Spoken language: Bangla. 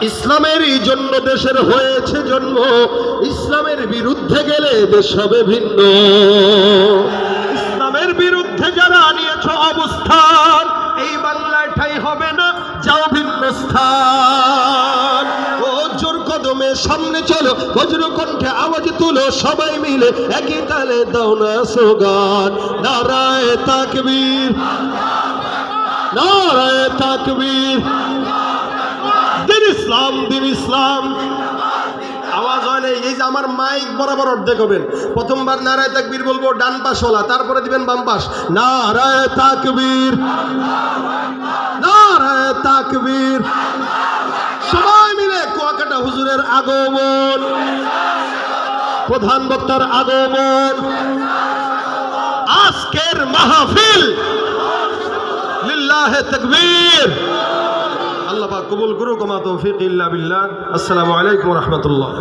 ইসলামেরই জন্য দেশের হয়েছে জন্ম, ইসলামের বিরুদ্ধে গেলে দেশ হবে ভিন্ন। ইসলামের বিরুদ্ধে যারা নিয়েছ অবস্থান, এই বাংলায় ঠাঁই হবে না, যাও ভিন্ন স্থান। ও জোর কদমে সামনে চলো, বজ্র কণ্ঠে আওয়াজ তুলো, সবাই মিলে একই তালে দাও না স্লোগান, নারায়ে তাকবীর, নারায়ে তাকবীর। দিন ইসলাম, দিন ইসলাম। আওয়াজ হয় না, এই যে আমার মাইক বরাবর অর্ধেক হবেন। প্রথমবার নারায়ে তাকবীর বলবো ডান পাশওয়ালা, তারপরে দিবেন বাম পাশ। নারায়ে তাকবীর, নারায়ে তাকবীর। সবাই মিলে কুয়াকাটা হুজুরের আগমন, প্রধান বক্তার আগমন, আজকের মাহফিল লিল্লাহে তাকবীর। আল্লাহ পাক কবুল করুক। ওয়া মা তৌফিক ইল্লা বিল্লাহ। আসসালামু আলাইকুম ওয়া রাহমাতুল্লাহ।